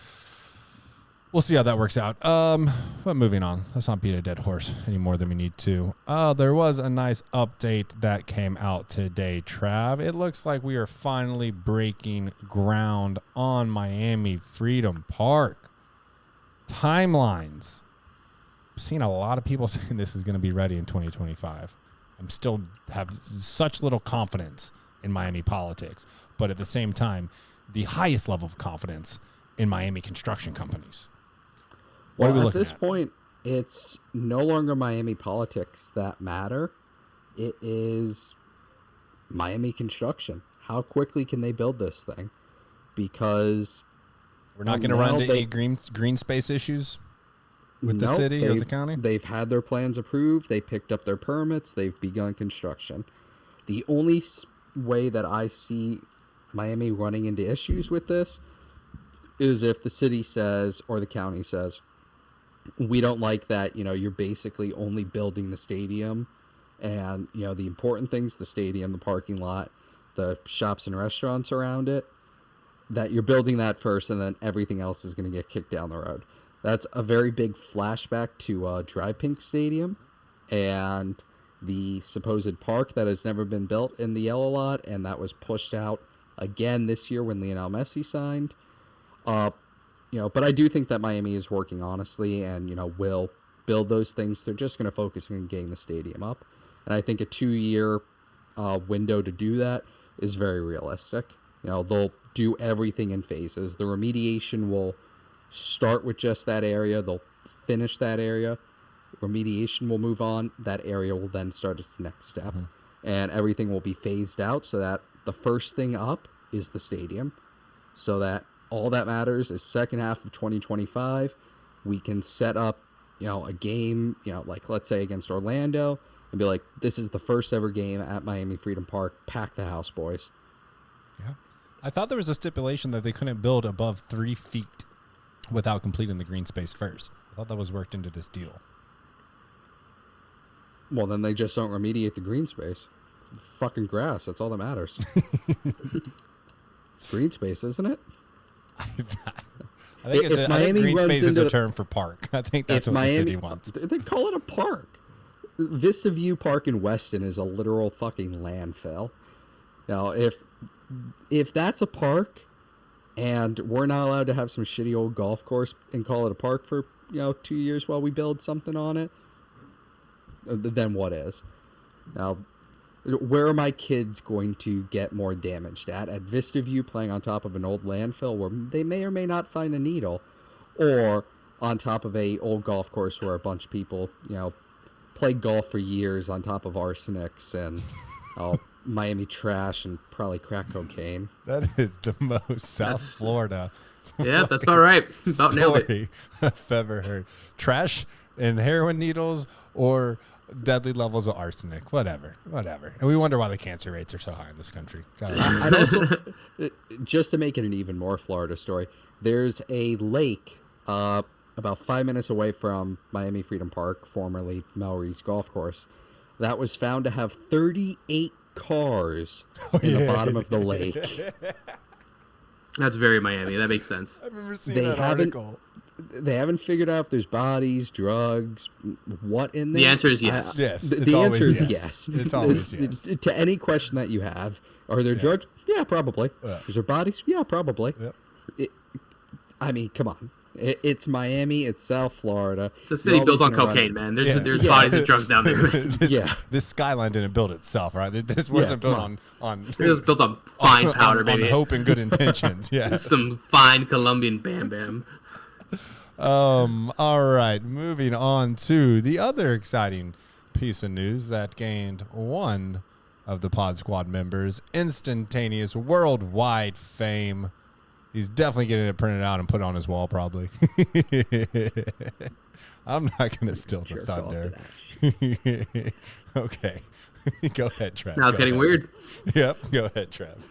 we'll see how that works out. But moving on. Let's not beat a dead horse any more than we need to. There was a nice update that came out today, Trav. It looks like we are finally breaking ground on Miami Freedom Park. Timelines. I've seen a lot of people saying this is going to be ready in 2025. I'm still have such little confidence in Miami politics, but at the same time, the highest level of confidence in Miami construction companies. What are we Well, at looking this at? point, it's no longer Miami politics that matter. It is Miami construction. How quickly can they build this thing? Because We're not going to run into any green space issues with the city or the county? They've had their plans approved. They picked up their permits. They've begun construction. The only way that I see Miami running into issues with this is if the city says or the county says, we don't like that, you're basically only building the stadium and, the important things, the stadium, the parking lot, the shops and restaurants around it, that you're building that first and then everything else is going to get kicked down the road. That's a very big flashback to Dry Pink Stadium and the supposed park that has never been built in the yellow lot, and that was pushed out again this year when Lionel Messi signed. But I do think that Miami is working honestly and, will build those things. They're just going to focus on getting the stadium up. And I think a 2-year window to do that is very realistic. They'll do everything in phases. The remediation will start with just that area. They'll finish that area. Remediation will move on. That area will then start its next step. Mm-hmm. And everything will be phased out so that the first thing up is the stadium. So that all that matters is second half of 2025, we can set up, a game, like let's say against Orlando and be like, this is the first ever game at Miami Freedom Park. Pack the house, boys. Yeah. I thought there was a stipulation that they couldn't build above 3 feet without completing the green space first. I thought that was worked into this deal. Well, then they just don't remediate the green space. Fucking grass. That's all that matters. It's green space, isn't it? I think, If I think Miami green runs space is into a the- term for park. I think that's If what the Miami, city wants. they call it a park. Vista View Park in Weston is a literal fucking landfill. Now, if that's a park, and we're not allowed to have some shitty old golf course and call it a park for 2 years while we build something on it, then what is? Now, where are my kids going to get more damaged at? At Vista View, playing on top of an old landfill where they may or may not find a needle, or on top of a old golf course where a bunch of people, played golf for years on top of arsenics and Miami trash and probably crack cocaine. That is the most South Florida. Yeah, that's about right. About nailed it. Story I've ever heard. Trash and heroin needles or deadly levels of arsenic. Whatever. And we wonder why the cancer rates are so high in this country. I'd also, just to make it an even more Florida story, there's a lake about 5 minutes away from Miami Freedom Park, formerly Melry's Golf Course, that was found to have 38 cars in the bottom of the lake. That's very Miami. That makes sense. I remember seeing that article. They haven't figured out if there's bodies, drugs, what in there. The answer is yes. Yes. The answer is yes. It's always yes. To any question that you have, are there drugs? Yeah, probably. Yeah. Is there bodies? Yeah, probably. Yep. I mean, come on. It's Miami. It's South Florida. It's a city We're built on always gonna cocaine, run- man. There's bodies and drugs down there. This skyline didn't build itself, right? This wasn't built on It was built on fine powder, on baby. hope and good intentions. Yeah. Some fine Colombian bam bam. All right, moving on to the other exciting piece of news that gained one of the Pod Squad members instantaneous worldwide fame. He's definitely getting it printed out and put on his wall, probably. I'm not going to steal the thunder. Okay. Go ahead, Trev. Now it's getting weird. Yep, go ahead, Trev.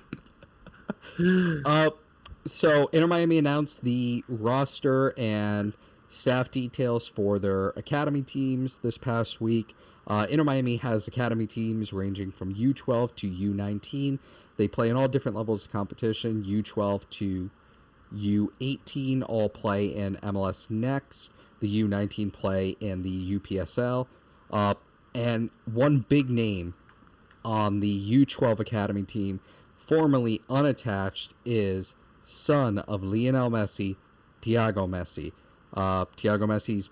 So Inter Miami announced the roster and staff details for their academy teams this past week. Inter Miami has academy teams ranging from U12 to U19. They play in all different levels of competition. U12 to U18 all play in MLS Next. The U19 play in the UPSL. And one big name on the U12 academy team, formerly unattached, is son of Lionel Messi, Thiago Messi. Thiago Messi's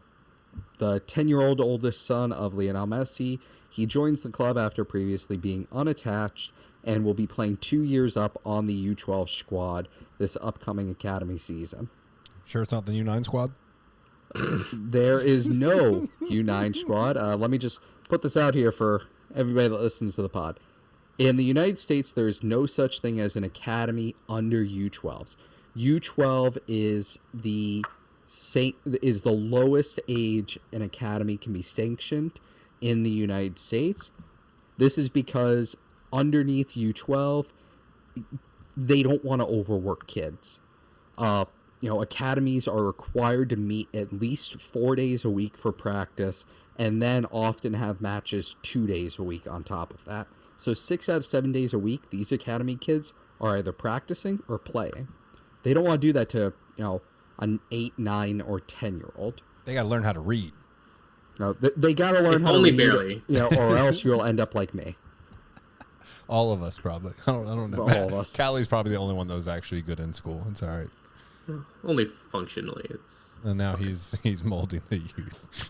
the 10-year-old oldest son of Lionel Messi. He joins the club after previously being unattached and will be playing 2 years up on the U12 squad this upcoming academy season. Sure it's not the U9 squad? There is no U9 squad. Let me just put this out here for everybody that listens to the pod. In the United States, there is no such thing as an academy under U12s. U12 is the lowest age an academy can be sanctioned in the United States. This is because underneath U12, they don't want to overwork kids. Academies are required to meet at least 4 days a week for practice, and then often have matches 2 days a week on top of that. So 6 out of 7 days a week, these academy kids are either practicing or playing. They don't want to do that to, an 8, 9, or 10-year-old. They got to learn how to read. No, they got to learn If how only to read, barely. or else you'll end up like me. All of us, probably. I don't know. All of us. Callie's probably the only one that was actually good in school. It's all right. Only functionally. It's And now he's molding the youth.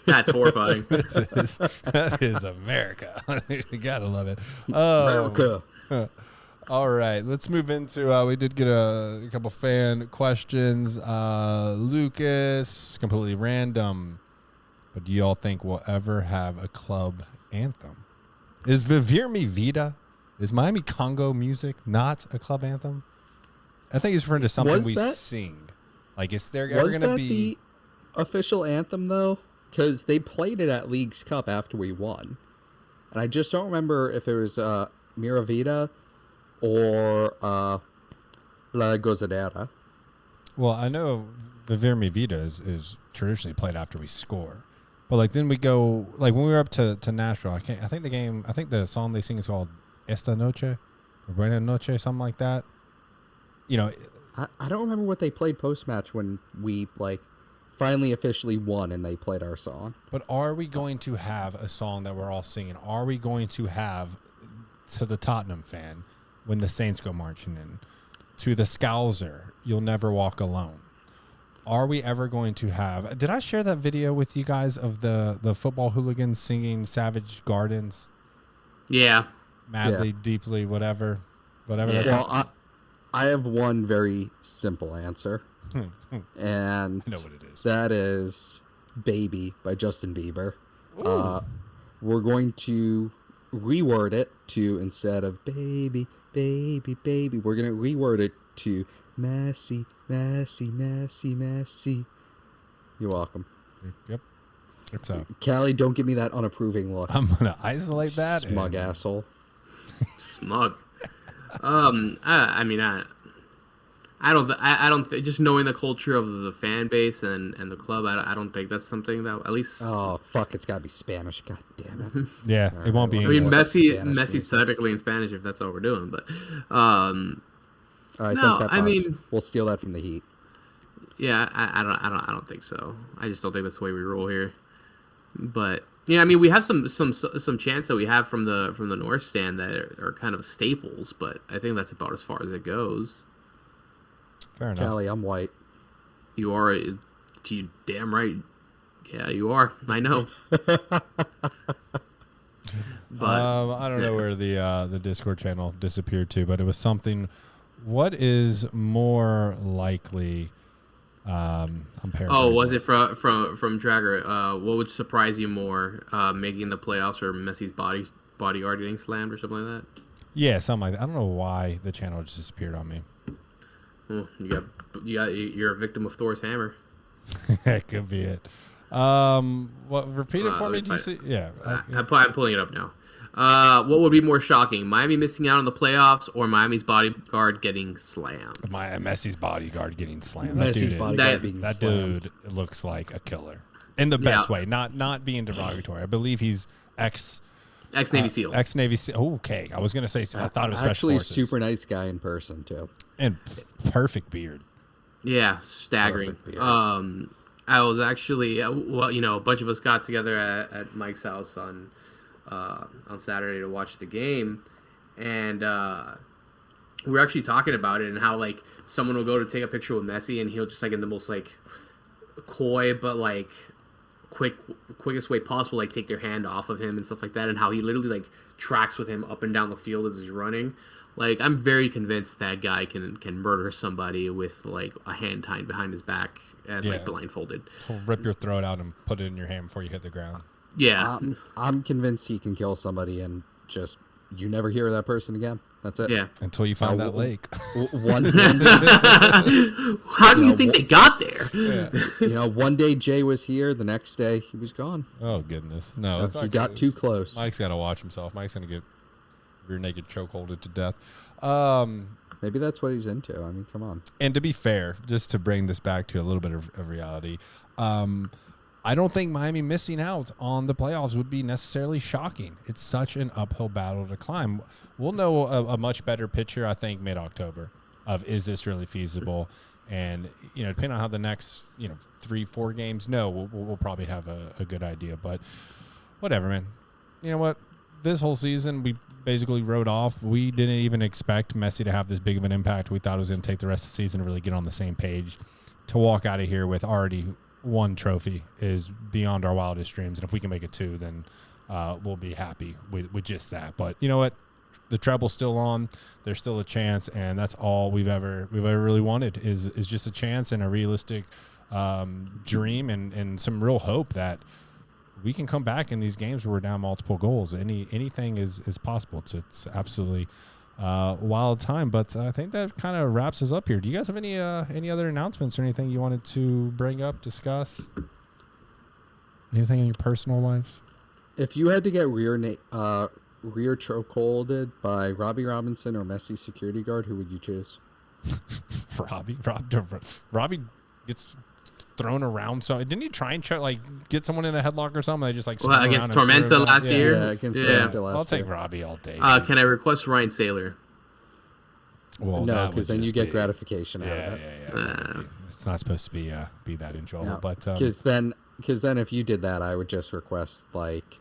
that's horrifying. That is America. You gotta love it. America. All right, let's move into. We did get a couple fan questions. Lucas, completely random, but do y'all think we'll ever have a club anthem? Is Vivir Mi Vida? Is Miami Congo music not a club anthem? I think it's referring to something we sing. Like, is there ever going to be the official anthem though? Because they played it at League's Cup after we won, and I just don't remember if it was Mira Vida or La Gozadera. Well, I know Vivir Mi Vida is traditionally played after we score, but like then we go like when we were up to Nashville. I think the song they sing is called Esta Noche or Buena Noche, something like that. you know, I don't remember what they played post-match when we, like, finally officially won and they played our song. but are we going to have a song that we're all singing? Are we going to have, to the Tottenham fan, when the Saints go marching in, to the Scouser, You'll Never Walk Alone? Are we ever going to have... Did I share that video with you guys of the football hooligans singing Savage Gardens? Yeah. Madly, Yeah. deeply, whatever. Yeah. That's Well, I have one very simple answer. And I know what it is. that is Baby by Justin Bieber. We're going to reword it to, instead of baby, baby, baby, we're going to reword it to messy, messy, messy, messy. You're welcome. Yep. It's up. Callie, don't give me that unapproving look. I'm going to isolate that. Smug asshole. Smug. I don't just knowing the culture of the fan base and the club, I don't think that's something that at least. Oh, fuck, it's got to be Spanish. God damn it. Yeah, it won't be. I I mean, English. Messi's technically in Spanish if that's what we're doing, but I No, think that I boss. mean- We'll steal that from the Heat. yeah, I don't think so. I just don't think that's the way we roll here. But yeah, I mean, we have some chants that we have from the North Stand that are kind of staples, but I think that's about as far as it goes. Fair enough. Callie, I'm white. You are, you damn right. Yeah, you are. I know. But I don't know where the Discord channel disappeared to, but it was something. What is more likely? I'm paraphrasing. oh, was it from Dragger? What would surprise you more, making the playoffs or Messi's bodyguard getting slammed or something like that? Yeah, something like that. I don't know why the channel just disappeared on me. You're a victim of Thor's hammer. That could be it. What? Repeat it for me. if Did you I- see? Yeah. I'm pulling it up now. What would be more shocking, Miami missing out on the playoffs or Miami's bodyguard getting slammed? Messi's bodyguard getting slammed. Messi's bodyguard that- being That slammed. dude looks like a killer in the best Yeah. way. Not being derogatory. I believe he's Ex-Navy SEAL. ex-Navy SEAL. Okay, I was gonna say. I thought it was special Actually, forces. super nice guy in person too. And perfect beard. Yeah, staggering. Perfect beard. I was actually, a bunch of us got together at Mike's house on Saturday to watch the game, and we were actually talking about it and how like someone will go to take a picture with Messi and he'll just like in the most like coy but like quickest way possible like take their hand off of him and stuff like that, and how he literally like tracks with him up and down the field as he's running. Like, I'm very convinced that guy can murder somebody with like a hand tied behind his back and like Yeah. blindfolded. He'll rip your throat out and put it in your hand before you hit the ground. Yeah, I'm convinced he can kill somebody and just you never hear of that person again. That's it. yeah. Until you find that lake. One How do you think they got there? one day Jay was here, the next day he was gone. Oh goodness, no! It's He not got good. too close. Mike's got to watch himself. Mike's gonna get rear naked chokeholded to death. Maybe that's what he's into. I mean, come on. And to be fair, just to bring this back to a little bit of reality, I don't think Miami missing out on the playoffs would be necessarily shocking. It's such an uphill battle to climb. We'll know a much better picture, I think, mid-October of is this really feasible. And, depending on how the next, 3-4 games, we'll probably have a good idea. But whatever, man. You know what? This whole season, we basically wrote off. We didn't even expect Messi to have this big of an impact. We thought it was going to take the rest of the season to really get on the same page. To walk out of here with already one trophy is beyond our wildest dreams. And if we can make it 2, then we'll be happy with just that. But you know what? The treble's still on. There's still a chance, and that's all we've ever really wanted is just a chance and a realistic dream and some real hope that we can come back in these games where we're down multiple goals. Anything is possible. It's absolutely wild time. But I think that kind of wraps us up here. Do you guys have any other announcements or anything you wanted to bring up, discuss? Anything in your personal life? If you had to get rear chokeholded by Robbie Robinson or Messi security guard, who would you choose? Robbie gets thrown around. So didn't he try and get someone in a headlock or something? They just spun against around and threw Tormenta him out? last year? Yeah, against Yeah. Atlanta last I'll take year. Robbie all day. Can I request Ryan Saylor? Well, No, that would because then you just get be- gratification out Yeah, of yeah, it. yeah. It's not supposed to be that enjoyable, but Because then if you did that, I would just request like,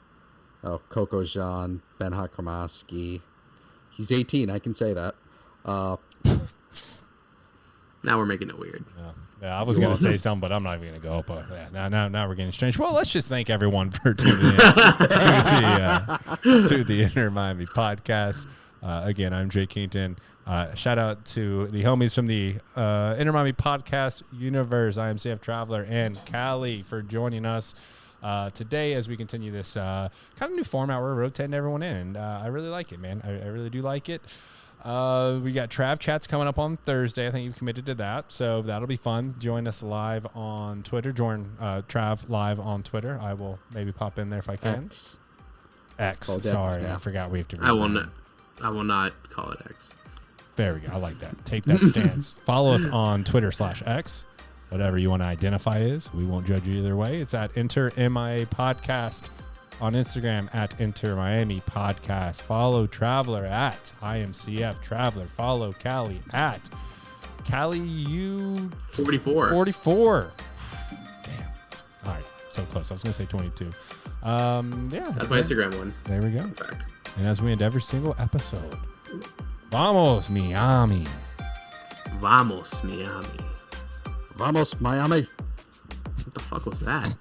Coco Jean, Ben Hakromaski. He's 18. I can say that. Now we're making it weird. yeah, I was going to say something, but I'm not even going to go. But yeah, now we're getting strange. Well, let's just thank everyone for tuning in to the Inter Miami podcast. Again, I'm Jay Keaton. Shout out to the homies from the Inter Miami podcast universe, IMCFTraveller and Cali, for joining us today as we continue this kind of new format where we're rotating everyone in. And I really like it, man. I really do like it. We got Trav Chats coming up on Thursday. I think you've committed to that, so that'll be fun. Join us live on Twitter. Join Trav live on Twitter. I will maybe pop in there if I can. X. Oh, Sorry, yeah. I forgot we have to read I will not call it X. There we go. I like that. Take that stance. Follow us on Twitter/X. Whatever you want to identify is. We won't judge you either way. It's at Inter MIA Podcast. On Instagram at Inter Miami Podcast. Follow Traveller at IMCFTraveller. Follow Cali at Cali U44. 44. Damn. All right. So close. I was going to say 22. Yeah. That's my Instagram one. There we go. In fact. And as we end every single episode, Vamos Miami. Vamos, Miami. Vamos, Miami. What the fuck was that?